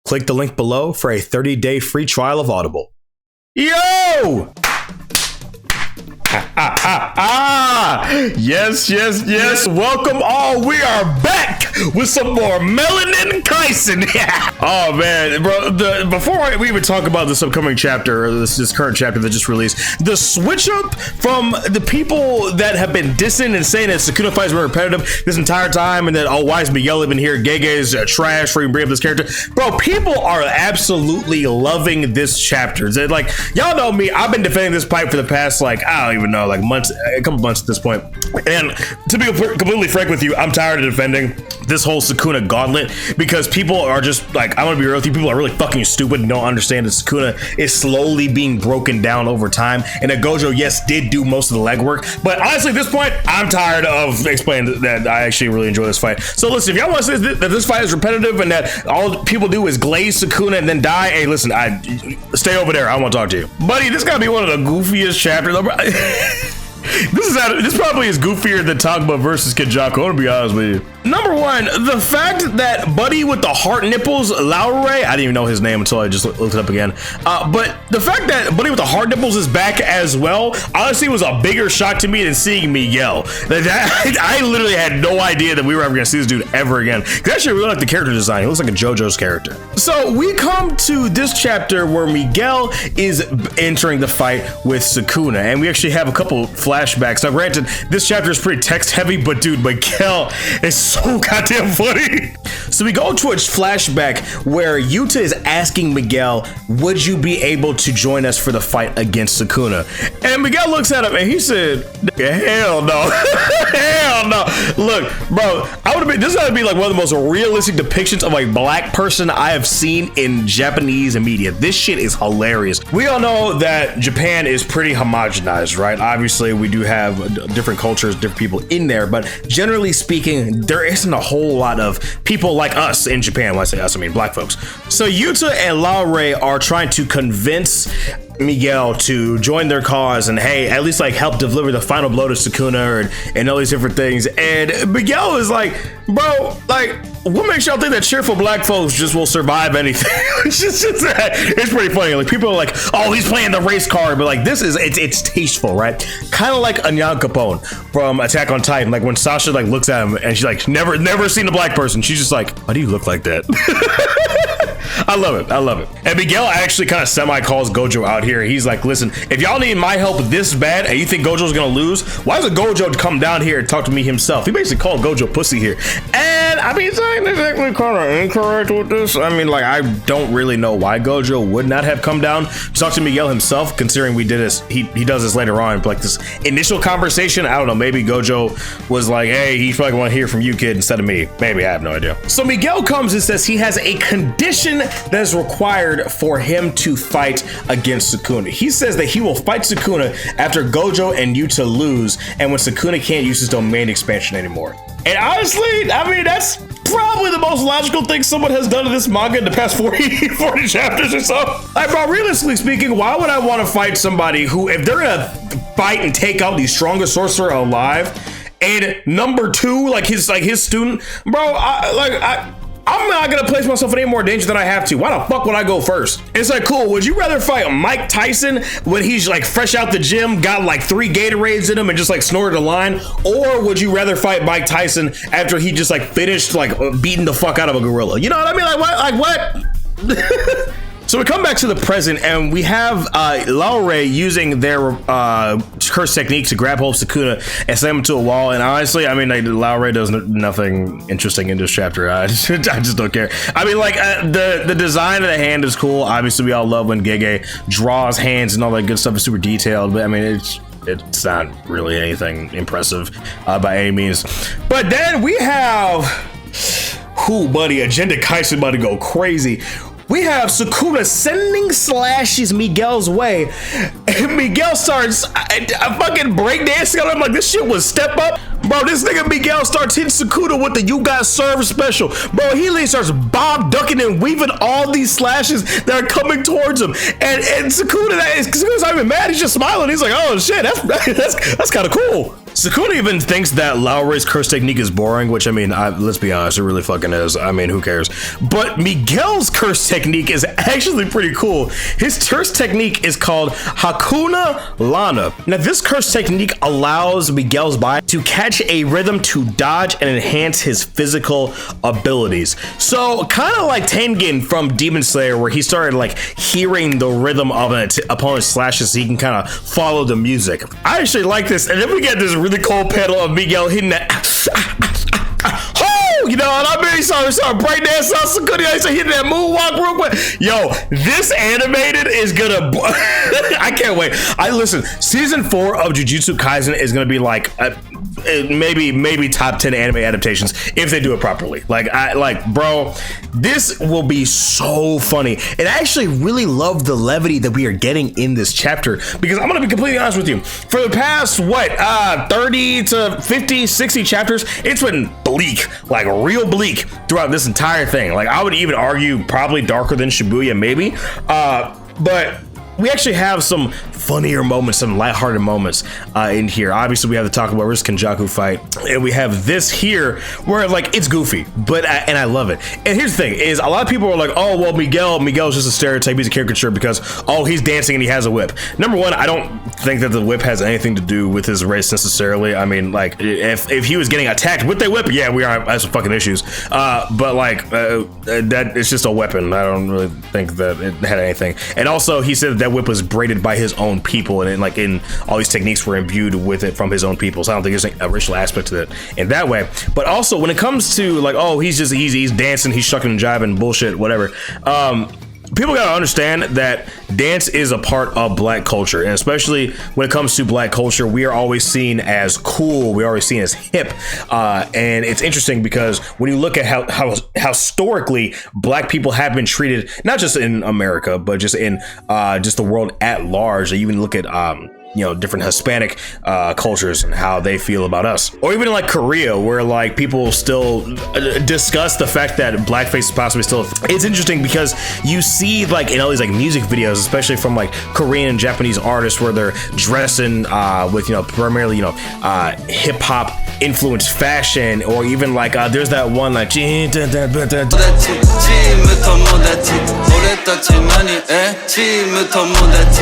Click the link below for a 30-day free trial of Audible. Yo! Yes. Welcome all. We are back with some more Melanin Kaisen. Oh man, bro. Before we even talk about this upcoming chapter, or this current chapter that just released, the switch up from the people that have been dissing and saying that Sukuna fights were repetitive this entire time, and that why is Miguel even here? Gege is trash for even bringing up this character. Bro, people are absolutely loving this chapter. They're like, y'all know me. I've been defending this fight for the past I don't even know, months, a couple months at this point. And to be completely frank with you, I'm tired of defending this whole Sukuna gauntlet because people are just I'm gonna be real with you, people are really fucking stupid and don't understand that Sukuna is slowly being broken down over time, and that Gojo, yes, did do most of the legwork, but honestly at this point, I'm tired of explaining that I actually really enjoy this fight. So listen, if y'all want to say that this fight is repetitive and that all people do is glaze Sukuna and then die, hey listen, stay over there, I want to talk to you. Buddy, this gotta be one of the goofiest chapters. This probably is goofier than tankōbon versus Kenjaku, I'm gonna be honest with you. Number one, the fact that Buddy with the heart nipples, Laure, I didn't even know his name until I just looked it up again. But the fact that Buddy with the heart nipples is back as well, honestly was a bigger shock to me than seeing Miguel. I literally had no idea that we were ever gonna see this dude ever again. Cause I actually really like the character design. He looks like a JoJo's character. So we come to this chapter where Miguel is entering the fight with Sukuna, and we actually have a couple flashbacks. Now granted, this chapter is pretty text heavy, but dude, Miguel is so goddamn funny. So we go to a flashback where Yuta is asking Miguel, would you be able to join us for the fight against Sukuna? And Miguel looks at him and he said, hell no. Hell no. Look, bro, this would be one of the most realistic depictions of a black person I have seen in Japanese media. This shit is hilarious. We all know that Japan is pretty homogenized, right? Obviously, we do have different cultures, different people in there, but generally speaking, there isn't a whole lot of people like us in Japan. When I say us, I mean black folks. So Yuta and Laure are trying to convince Miguel to join their cause and hey, at least help deliver the final blow to Sukuna and all these different things. And Miguel is like, bro, what makes y'all think that cheerful black folks just will survive anything? It's pretty funny. People are like, oh, he's playing the race card, but it's tasteful, right? Kind of like Anya Capone from Attack on Titan. When Sasha looks at him and she's never seen a black person. She's just like, why do you look like that? I love it. And Miguel actually kind of semi-calls Gojo out here. He's like, listen, if y'all need my help this bad and you think Gojo's gonna lose, why doesn't Gojo come down here and talk to me himself? He basically called Gojo pussy here. And I mean, it's actually kind of incorrect with this. I mean, I don't really know why Gojo would not have come down to talk to Miguel himself, considering we did this. He does this later on, this initial conversation. I don't know, maybe Gojo was like, hey, he probably want to hear from you, kid, instead of me. Maybe, I have no idea. So Miguel comes and says he has a condition that is required for him to fight against Sukuna. He says that he will fight Sukuna after Gojo and Yuta lose, and when Sukuna can't use his domain expansion anymore. And honestly, I mean, that's probably the most logical thing someone has done in this manga in the past 40 chapters or so. Bro, realistically speaking, why would I want to fight somebody who, if they're gonna fight and take out the strongest sorcerer alive, and number two, his student, bro, I'm not gonna place myself in any more danger than I have to. Why the fuck would I go first? It's cool, would you rather fight Mike Tyson when he's fresh out the gym, got 3 Gatorades in him and just snorted a line? Or would you rather fight Mike Tyson after he just finished beating the fuck out of a gorilla? You know what I mean? What? So we come back to the present and we have Laure using their curse technique to grab hold of Sukuna and slam him to a wall. And honestly, I mean, Laure does nothing interesting in this chapter. I just don't care. I mean, the design of the hand is cool. Obviously, we all love when Gege draws hands and all that good stuff is super detailed. But I mean, it's not really anything impressive by any means. But then we have, buddy, Agenda Kaisen about to go crazy. We have Sukuna sending slashes Miguel's way, and Miguel starts fucking breakdancing on him like this shit was Step Up. Bro, this nigga Miguel starts hitting Sukuna with the "You Got Served" special. Bro, he literally starts bob ducking and weaving all these slashes that are coming towards him. And Sukuna's not even mad, he's just smiling. He's like, oh shit, that's kind of cool. Sukuna even thinks that Lauray's curse technique is boring, which I mean, let's be honest, it really fucking is. I mean, who cares? But Miguel's curse technique is actually pretty cool. His curse technique is called Hakuna Lana. Now, this curse technique allows Miguel's body to catch a rhythm to dodge and enhance his physical abilities. So, kind of like Tengen from Demon Slayer, where he started like hearing the rhythm of an opponent's slashes so he can kind of follow the music. I actually like this, and then we get this really cool panel of Miguel hitting that you know what I mean? He started break dance on Sukuna. He started hitting that moonwalk real quick. Yo, this animated is gonna I can't wait. Listen, season 4 of Jujutsu Kaisen is gonna be like maybe top 10 anime adaptations if they do it properly. Bro, this will be so funny. And I actually really love the levity that we are getting in this chapter, because I'm gonna be completely honest with you. For the past 30 to 50, 60 chapters, it's been bleak, like real bleak throughout this entire thing. Like, I would even argue probably darker than Shibuya, maybe. But we actually have some funnier moments, some lighthearted moments in here. Obviously, we have the Tankōbon versus Kenjaku fight, and we have this here where like it's goofy, but I love it. And here's the thing: is a lot of people are like, oh well, Miguel's just a stereotype, he's a caricature because he's dancing and he has a whip. Number one, I don't think that the whip has anything to do with his race necessarily. I mean, like if he was getting attacked with the whip, yeah, we have some fucking issues. But like that it's just a weapon. I don't really think that it had anything. And also, he said that whip was braided by his own people, and in all these techniques were imbued with it from his own people. So I don't think there's a racial aspect to it in that way. But also, when it comes to like, oh, he's dancing, he's shucking and jiving, bullshit, whatever. People gotta understand that dance is a part of Black culture, and especially when it comes to Black culture, we are always seen as cool, we're always seen as hip, and it's interesting because when you look at how historically Black people have been treated, not just in America, but just in just the world at large. You even look at different Hispanic cultures and how they feel about us, or even in like Korea, where like people still discuss the fact that blackface is possibly still. It's interesting because you see like in all these like music videos, especially from like Korean and Japanese artists, where they're dressing with primarily hip hop influenced fashion, or even like there's that one like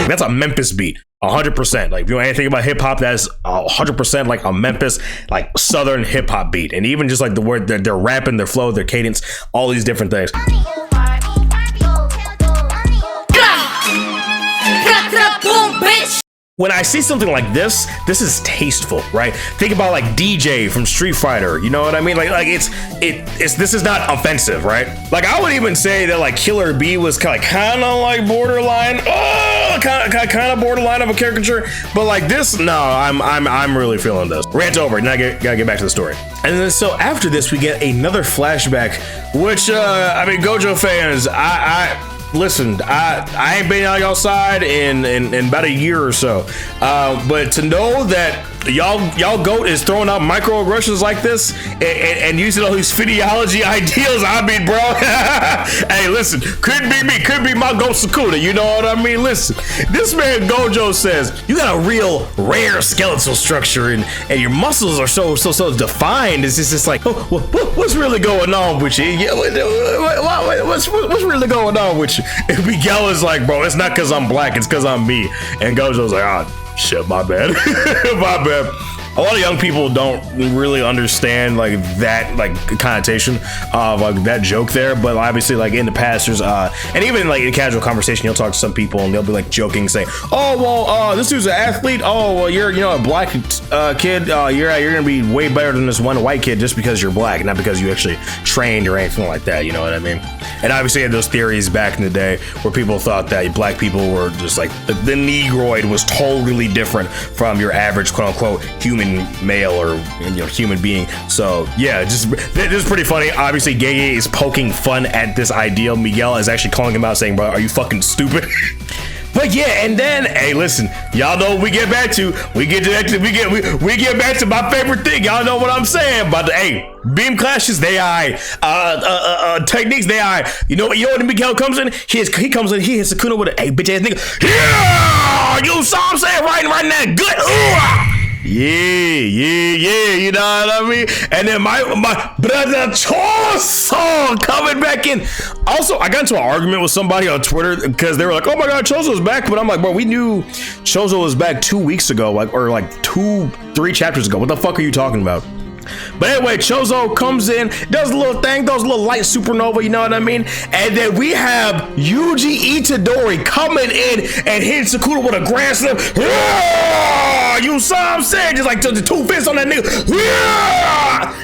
that's a Memphis beat. 100%. Like, if you know anything about hip hop, that's 100% like a Memphis, like Southern hip hop beat. And even just like the word that they're rapping, their flow, their cadence, all these different things. When I see something like this is tasteful, right? Think about like DJ from Street Fighter, you know what I mean? Like this is not offensive, right? Like, I would even say that like Killer B was kind of like borderline, kind of borderline of a caricature, but like this, no, I'm really feeling this. Rant over, now gotta get back to the story. And then so after this, we get another flashback, which I mean, Gojo fans, listen, I ain't been outside in about a year or so, but to know that y'all goat is throwing out microaggressions like this and using all these physiology ideals, I mean, bro, hey, listen, could be me, could be my goat Sukuna, you know what I mean? Listen, this man Gojo says you got a real rare skeletal structure and your muscles are so defined. It's just like, what's really going on with you? What's really going on with you? And Miguel is like, bro, it's not because I'm black, it's because I'm me. And Gojo's like, shit, my bad. My bad. A lot of young people don't really understand like that like connotation of like that joke there, but obviously like in the past there's and even like in casual conversation you'll talk to some people and they'll be like joking, saying, oh well this dude's an athlete, oh well you're a black kid, you're gonna be way better than this one white kid just because you're black, not because you actually trained or anything like that, you know what I mean? And obviously you had those theories back in the day where people thought that black people were just like the negroid was totally different from your average quote unquote human male or human being. So yeah, this is pretty funny. Obviously Gege is poking fun at this idea. Miguel is actually calling him out, saying, bro, are you fucking stupid? But yeah, and then, hey, listen, y'all know what we get back to. We get back to my favorite thing. Y'all know what I'm saying. But hey, beam clashes, they techniques, they You know when Miguel comes in? He comes in, he hits Sukuna with a, hey, bitch ass nigga. Yeah! You saw what I'm saying? Right in that gut. Ooh! Yeah, you know what I mean? And then my brother Choso coming back in. Also, I got into an argument with somebody on Twitter because they were like, oh my god, Choso's back. But I'm like, bro, we knew Choso was back 2 weeks ago, or 2-3 chapters ago. What the fuck are you talking about? But anyway, Choso comes in, does a little thing, does a little light supernova, you know what I mean? And then we have Yuji Itadori coming in and hitting Sukuna with a grand slam. You saw what I'm saying? Just like the 2 fists on that nigga.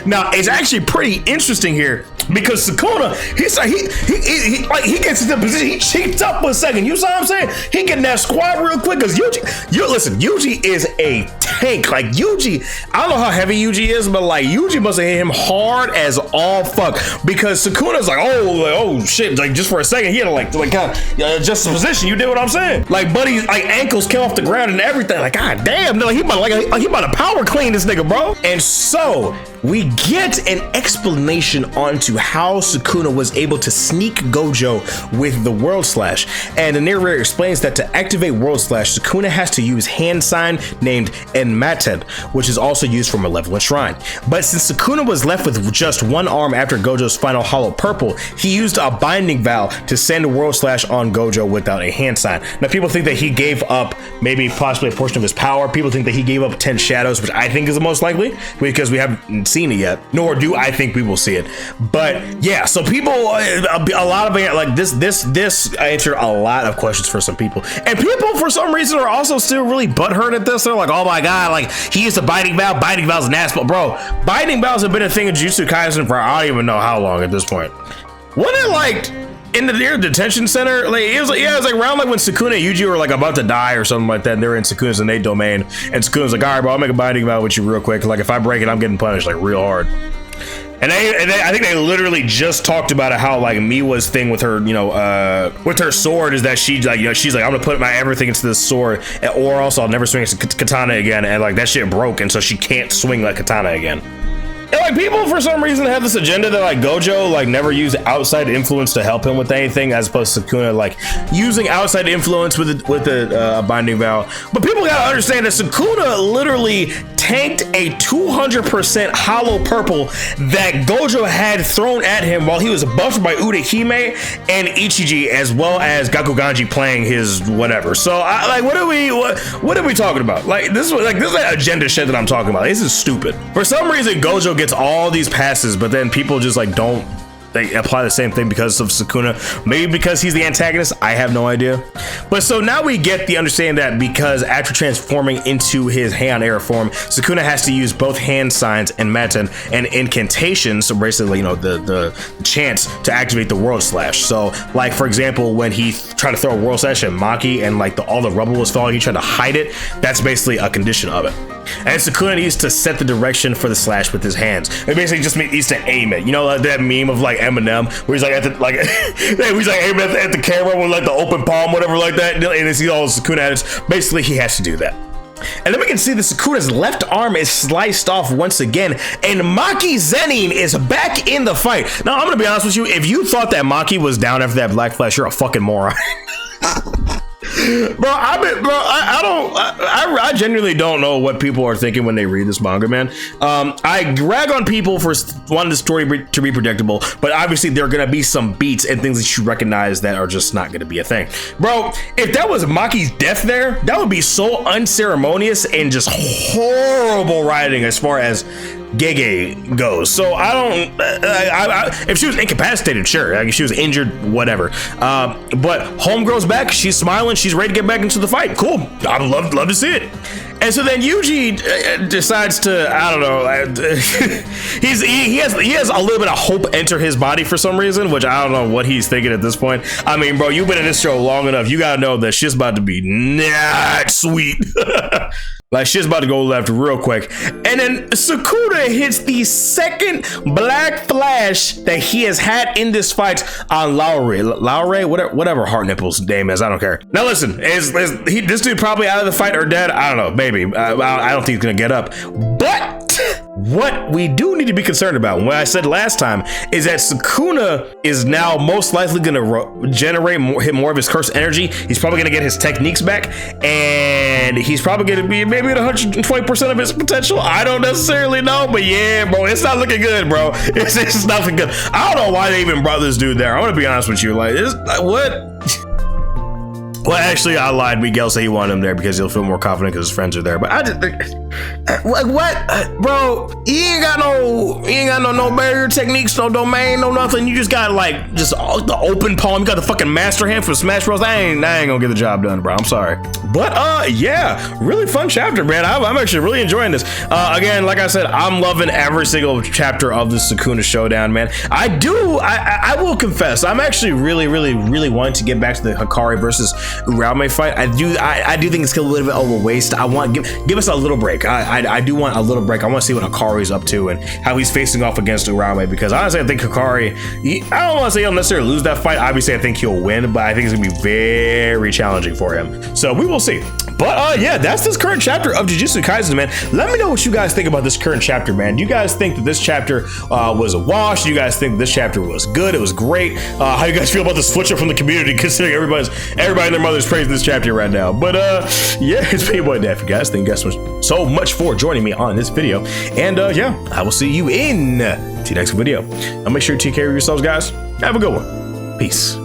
Now, it's actually pretty interesting here because Sukuna, he gets into the position, he cheats up for a second. You saw what I'm saying? He getting that squat real quick because Yuji is a tank. Like Yuji, I don't know how heavy Yuji is, but like Yuji must have hit him hard as all fuck because Sukuna's like, oh shit, like just for a second he had to like kind of adjust the position. You did what I'm saying? Like buddy's like ankles came off the ground and everything. Like god damn, no, he about to power clean this nigga, bro. And so we get an explanation onto how Sukuna was able to sneak Gojo with the World Slash. And the narrator explains that to activate World Slash, Sukuna has to use hand sign named Enmaten, which is also used for Malevolent Shrine. But since Sukuna was left with just one arm after Gojo's final Hollow Purple, he used a binding vow to send a World Slash on Gojo without a hand sign. Now people think that he gave up maybe possibly a portion of his power. People think that he gave up 10 shadows, which I think is the most likely because we haven't seen it yet, nor do I think we will see it. But yeah, so people, a lot of like this answered a lot of questions for some people, and people for some reason are also still really butthurt at this. They're like, oh my god, like he used a binding vow. Binding vows nasty, bro. Binding vows have been a thing in Jujutsu Kaisen for I don't even know how long at this point. Wasn't it like in the near detention center? Like it was like around like when Sukuna and Yuji were like about to die or something like that, and they were in Sukuna's innate domain, and Sukuna's like, all right, bro, I'll make a binding vow with you real quick. Like if I break it, I'm getting punished like real hard. And I think they literally just talked about it, how like Miwa's thing with her, with her sword is that she's like, I'm gonna put my everything into this sword, or else I'll never swing a katana again, and like that shit broke, and so she can't swing like katana again. And like people for some reason have this agenda that like Gojo like never used outside influence to help him with anything, as opposed to Sukuna like using outside influence with the binding vow. But people gotta understand that Sukuna literally tanked a 200% hollow purple that Gojo had thrown at him while he was buffed by Urahime and Ichiji, as well as Gakuganji playing his whatever. So what are we talking about? Like this is that agenda shit that I'm talking about. This is stupid. For some reason Gojo gets all these passes, but then people just like don't, they apply the same thing because of Sukuna. Maybe because he's the antagonist, I have no idea. But so now we get the understanding that because after transforming into his Heian era form, Sukuna has to use both hand signs and Maten and incantations, so basically the chance to activate the World Slash. So like for example, when he tried to throw a World Slash at Maki and like all the rubble was falling, he tried to hide it. That's basically a condition of it. And Sukuna needs to set the direction for the slash with his hands. It basically just needs to aim it. You know, like that meme of like Eminem where he's like at the he's like aiming at the camera with like the open palm, whatever like that, and it's all Sukuna at it. Basically, he has to do that. And then we can see that Sukuna's left arm is sliced off once again, and Maki Zenin is back in the fight. Now, I'm gonna be honest with you. If you thought that Maki was down after that Black Flash, you're a fucking moron. I genuinely don't know what people are thinking when they read this manga, man. I rag on people for wanting the story to be predictable, but obviously there are gonna be some beats and things that you recognize that are just not gonna be a thing. Bro, if that was Maki's death there, that would be so unceremonious and just horrible writing as far as Gege goes. So if she was incapacitated, sure, like if she was injured, whatever. But homegirl's back, she's smiling, she's ready to get back into the fight. Cool, I'd love to see it. And so then Yuji decides to, I don't know, he has a little bit of hope enter his body for some reason, which I don't know what he's thinking at this point. I mean, bro, you've been in this show long enough, you gotta know that shit's about to be not sweet. Like shit's about to go left real quick. And then Sukuna hits the second Black Flash that he has had in this fight on Lowry, whatever Heart Nipple's name is, I don't care. Now listen, is this dude probably out of the fight or dead? I don't know, maybe. I don't think he's gonna get up. But what we do need to be concerned about, what I said last time, is that Sukuna is now most likely going to generate more of his cursed energy. He's probably going to get his techniques back, and he's probably going to be maybe at 120% of his potential. I don't necessarily know, but yeah, bro, it's not looking good, bro. It's not looking good. I don't know why they even brought this dude there. I'm going to be honest with you. Like, what? Well, actually, I lied. Miguel said he wanted him there because he'll feel more confident because his friends are there. But I just, like, what, bro? You ain't got no barrier techniques, no domain, no nothing. You just got like just the open palm. You got the fucking master hand for Smash Bros. I ain't gonna get the job done, bro. I'm sorry. But yeah, really fun chapter, man. I'm actually really enjoying this. Again, like I said, I'm loving every single chapter of the Sukuna showdown, man. I will confess, I'm actually really wanting to get back to the Hikari versus Ryomen fight. I do think it's a little bit of a waste. I want give us a little break. I do want a little break. I want to see what Hikari's up to and how he's facing off against Ryomen, because honestly I think Hikari, I don't want to say he'll necessarily lose that fight. Obviously I think he'll win, but I think it's gonna be very challenging for him. So we will see. But yeah, that's this current chapter of Jujutsu Kaisen, man. Let me know what you guys think about this current chapter, man. Do you guys think that this chapter was a wash? Do you guys think this chapter was good? It was great. How do you guys feel about the switch up from the community, considering everybody and their mother's praising this chapter right now? But yeah, it's been your boy Daffy, guys. Thank you guys so much for joining me on this video. And yeah, I will see you in the next video. I'll make sure to take care of yourselves, guys. Have a good one. Peace.